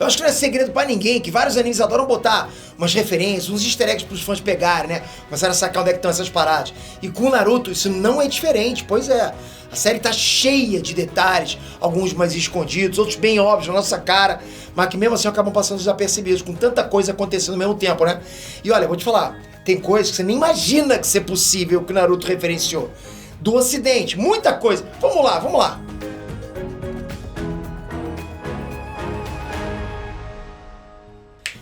Eu acho que não é segredo pra ninguém que vários animes adoram botar umas referências, uns easter eggs pros fãs pegarem, né? Começaram a sacar onde é que estão essas paradas. E com o Naruto isso não é diferente, pois é. A série tá cheia de detalhes, alguns mais escondidos, outros bem óbvios na nossa cara, mas que mesmo assim acabam passando desapercebidos, com tanta coisa acontecendo ao mesmo tempo, né? E olha, eu vou te falar, tem coisas que você nem imagina que isso é possível, que o Naruto referenciou. Do Ocidente, muita coisa. Vamos lá.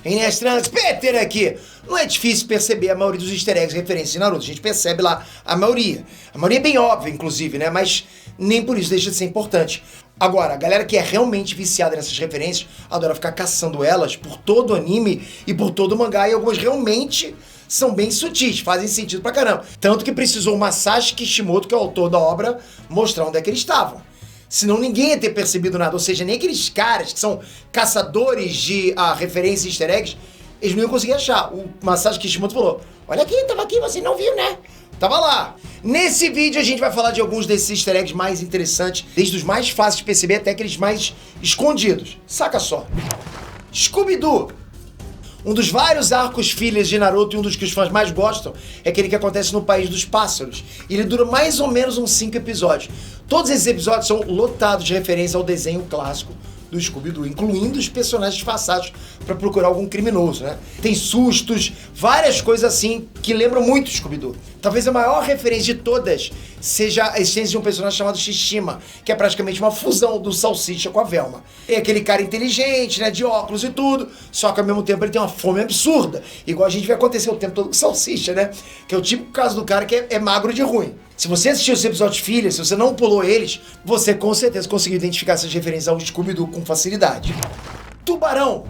Inês Trunks, Peter aqui. Não é difícil perceber a maioria dos easter eggs referências em Naruto. A gente percebe lá a maioria. A maioria é bem óbvia, inclusive, né? Mas nem por isso deixa de ser importante. Agora, a galera que é realmente viciada nessas referências adora ficar caçando elas por todo o anime e por todo o mangá. E algumas realmente são bem sutis, fazem sentido pra caramba. Tanto que precisou o Masashi Kishimoto, que é o autor da obra, mostrar onde é que eles estavam. Senão ninguém ia ter percebido nada, ou seja, nem aqueles caras que são caçadores de referências e easter eggs, eles não iam conseguir achar. O Masashi Kishimoto falou, olha aqui, tava aqui, você não viu, né? Tava lá. Nesse vídeo a gente vai falar de alguns desses easter eggs mais interessantes, desde os mais fáceis de perceber até aqueles mais escondidos. Saca só. Scooby-Doo. Um dos vários arcos fillers de Naruto e um dos que os fãs mais gostam é aquele que acontece no País dos Pássaros. E ele dura mais ou menos uns 5 episódios. Todos esses episódios são lotados de referência ao desenho clássico do Scooby-Doo, incluindo os personagens disfarçados para procurar algum criminoso, né? Tem sustos, várias coisas assim que lembram muito Scooby-Doo. Talvez a maior referência de todas seja a existência de um personagem chamado Shishima, que é praticamente uma fusão do Salsicha com a Velma. É aquele cara inteligente, né, de óculos e tudo, só que ao mesmo tempo ele tem uma fome absurda, igual a gente vê acontecer o tempo todo com o Salsicha, né? Que é o típico caso do cara que é magro de ruim. Se você assistiu os episódios filhos, se você não pulou eles, você com certeza conseguiu identificar essas referências ao Scooby-Doo com facilidade. Tubarão.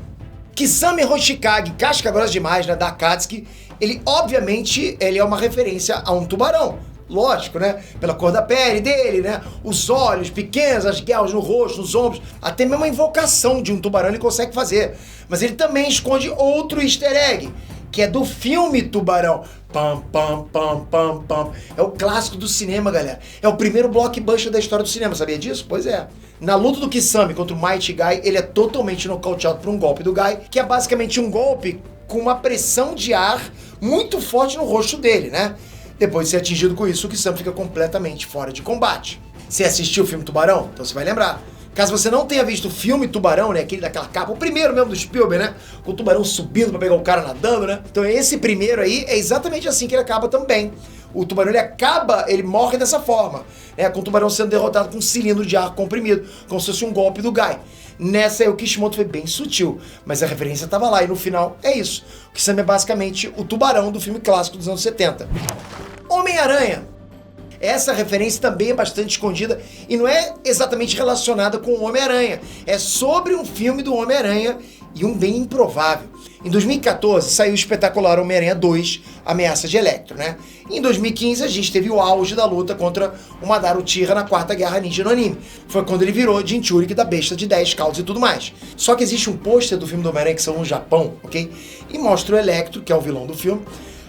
Kisame Hoshikage, casca grossa demais, né, da Akatsuki, ele obviamente é uma referência a um tubarão. Lógico, né? Pela cor da pele dele, né? Os olhos pequenos, as guelras no rosto, nos ombros. Até mesmo a invocação de um tubarão ele consegue fazer. Mas ele também esconde outro easter egg, que é do filme Tubarão. Pam, pam, pam, pam, pam. É o clássico do cinema, galera. É o primeiro blockbuster da história do cinema, sabia disso? Pois é. Na luta do Kisame contra o Mighty Guy, ele é totalmente nocauteado por um golpe do Guy, que é basicamente um golpe com uma pressão de ar muito forte no rosto dele, né? Depois de ser atingido com isso, o Kisame fica completamente fora de combate. Você assistiu o filme Tubarão? Então você vai lembrar. Caso você não tenha visto o filme Tubarão, né, aquele daquela capa, o primeiro mesmo do Spielberg, né, com o tubarão subindo pra pegar o cara nadando, né, então esse primeiro aí é exatamente assim que ele acaba também. O tubarão, ele morre dessa forma, né, com o tubarão sendo derrotado com um cilindro de ar comprimido, como se fosse um golpe do Guy. Nessa aí o Kishimoto foi bem sutil, mas a referência tava lá e no final é isso. O Kisame é basicamente o tubarão do filme clássico dos anos 70. Homem-Aranha. Essa referência também é bastante escondida e não é exatamente relacionada com o Homem-Aranha. É sobre um filme do Homem-Aranha e um bem improvável. Em 2014 saiu o espetacular Homem-Aranha 2, Ameaça de Electro, né? Em 2015 a gente teve o auge da luta contra o Madara Uchiha na Quarta Guerra Ninja no anime. Foi quando ele virou Jinchuriki da besta de 10 caudas e tudo mais. Só que existe um pôster do filme do Homem-Aranha que saiu no Japão, ok? E mostra o Electro, que é o vilão do filme,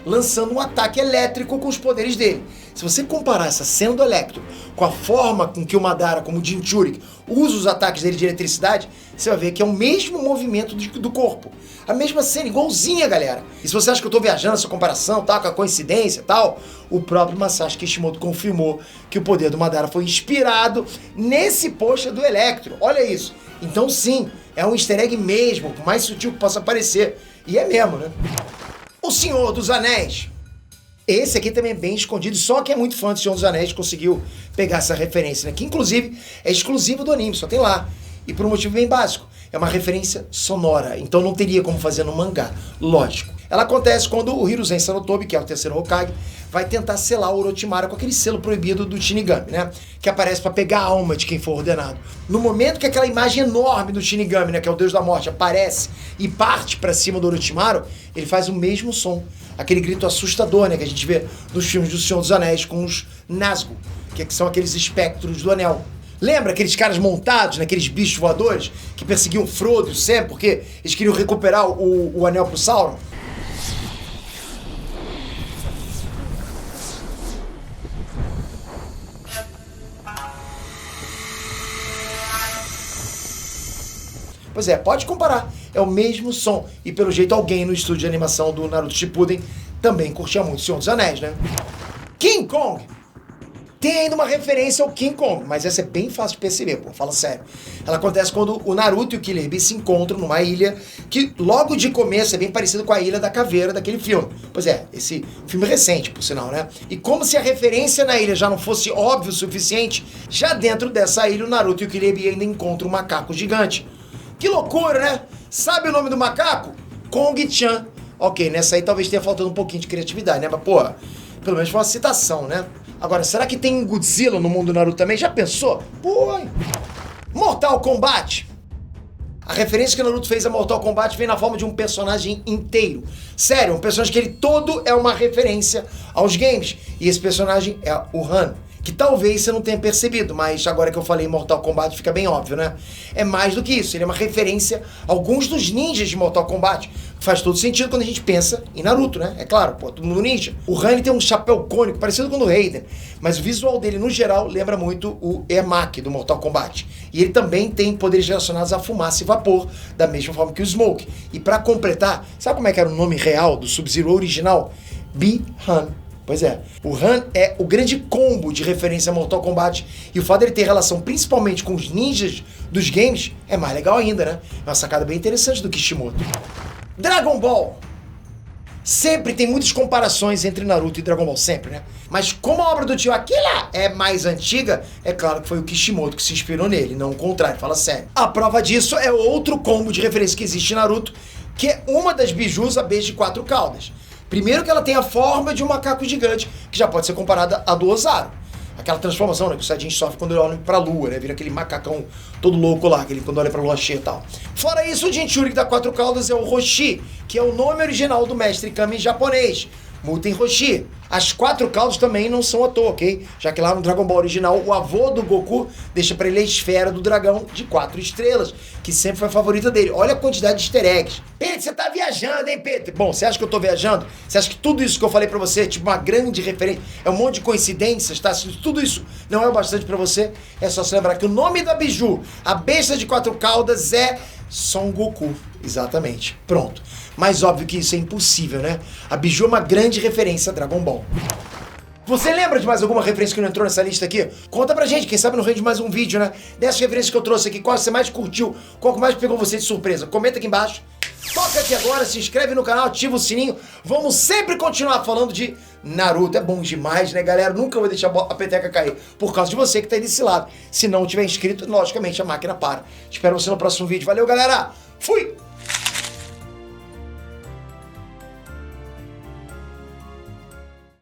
lançando um ataque elétrico com os poderes dele. Se você comparar essa cena do Electro com a forma com que o Madara, como o Jinchuriki, usa os ataques dele de eletricidade, você vai ver que é o mesmo movimento do corpo. A mesma cena, igualzinha, galera. E se você acha que eu tô viajando essa comparação, tá, com a coincidência e tal, o próprio Masashi Kishimoto confirmou que o poder do Madara foi inspirado nesse pôster do Electro. Olha isso. Então sim, é um easter egg mesmo, por mais sutil que possa parecer. E é mesmo, né? O Senhor dos Anéis. Esse aqui também é bem escondido, só quem é muito fã do Senhor dos Anéis conseguiu pegar essa referência, né? Que inclusive é exclusivo do anime, só tem lá. E por um motivo bem básico, é uma referência sonora, então não teria como fazer no mangá, lógico. Ela acontece quando o Hiruzen Sarutobi, que é o terceiro Hokage, vai tentar selar o Orochimaru com aquele selo proibido do Shinigami, né? Que aparece para pegar a alma de quem for ordenado. No momento que aquela imagem enorme do Shinigami, né, que é o Deus da Morte, aparece e parte para cima do Orochimaru, ele faz o mesmo som. Aquele grito assustador, né, que a gente vê nos filmes do Senhor dos Anéis com os Nazgûl, que são aqueles espectros do anel. Lembra aqueles caras montados naqueles bichos voadores que perseguiam Frodo e o Sam porque eles queriam recuperar o anel pro Sauron? Pois é, pode comparar. É o mesmo som. E pelo jeito alguém no estúdio de animação do Naruto Shippuden também curtia muito o Senhor dos Anéis, né? King Kong! Tem ainda uma referência ao King Kong, mas essa é bem fácil de perceber, pô, fala sério. Ela acontece quando o Naruto e o Killer Bee se encontram numa ilha que logo de começo é bem parecido com a Ilha da Caveira daquele filme. Pois é, esse filme recente, por sinal, né? E como se a referência na ilha já não fosse óbvio o suficiente, já dentro dessa ilha o Naruto e o Killer Bee ainda encontram um macaco gigante. Que loucura, né? Sabe o nome do macaco? Kong-chan. Ok, nessa aí talvez tenha faltado um pouquinho de criatividade, né? Mas, pô, pelo menos foi uma citação, né? Agora, será que tem um Godzilla no mundo do Naruto também? Já pensou? Pô! Mortal Kombat! A referência que o Naruto fez a Mortal Kombat vem na forma de um personagem inteiro. Sério, um personagem que ele todo é uma referência aos games. E esse personagem é o Han. Que talvez você não tenha percebido, mas agora que eu falei Mortal Kombat fica bem óbvio, né? É mais do que isso, ele é uma referência a alguns dos ninjas de Mortal Kombat. Faz todo sentido quando a gente pensa em Naruto, né? É claro, pô, todo mundo ninja. O Han tem um chapéu cônico, parecido com o do Raiden, mas o visual dele, no geral, lembra muito o Ermac do Mortal Kombat. E ele também tem poderes relacionados à fumaça e vapor, da mesma forma que o Smoke. E pra completar, sabe como é que era o nome real do Sub-Zero original? Bi-Han. Pois é, o Han é o grande combo de referência a Mortal Kombat e o fato dele ter relação principalmente com os ninjas dos games é mais legal ainda, né? É uma sacada bem interessante do Kishimoto. Dragon Ball! Sempre tem muitas comparações entre Naruto e Dragon Ball, sempre, né? Mas como a obra do tio Akira é mais antiga, é claro que foi o Kishimoto que se inspirou nele, não o contrário, fala sério. A prova disso é outro combo de referência que existe em Naruto, que é uma das bijus, a besta de 4 caudas. Primeiro que ela tem a forma de um macaco gigante, que já pode ser comparada à do Ozaru. Aquela transformação, né, que o Saiyajin sofre quando ele olha pra lua, né? Vira aquele macacão todo louco lá, aquele quando olha pra lua cheia e tal. Fora isso, o Jinchuriki da 4 caudas é o Roshi, que é o nome original do mestre Kami japonês, Muten Roshi. As 4 caudas também não são à toa, ok? Já que lá no Dragon Ball original, o avô do Goku deixa pra ele a esfera do dragão de 4 estrelas, que sempre foi a favorita dele. Olha a quantidade de easter eggs. Pedro, você tá viajando, hein, Pedro? Bom, você acha que eu tô viajando? Você acha que tudo isso que eu falei pra você é tipo uma grande referência? É um monte de coincidências, tá? Se tudo isso não é o bastante pra você, é só se lembrar que o nome da biju, a besta de 4 caudas, é Son Goku. Exatamente. Pronto. Mas óbvio que isso é impossível, né? A biju é uma grande referência a Dragon Ball. Você lembra de mais alguma referência que não entrou nessa lista aqui? Conta pra gente, quem sabe não rende mais um vídeo, né? Dessas referências que eu trouxe aqui, qual você mais curtiu? Qual que mais pegou você de surpresa? Comenta aqui embaixo. Toca aqui agora, se inscreve no canal, ativa o sininho. Vamos sempre continuar falando de Naruto. É bom demais, né, galera? Nunca vou deixar a peteca cair por causa de você que tá aí desse lado. Se não tiver inscrito, logicamente a máquina para. Espero você no próximo vídeo. Valeu, galera! Fui!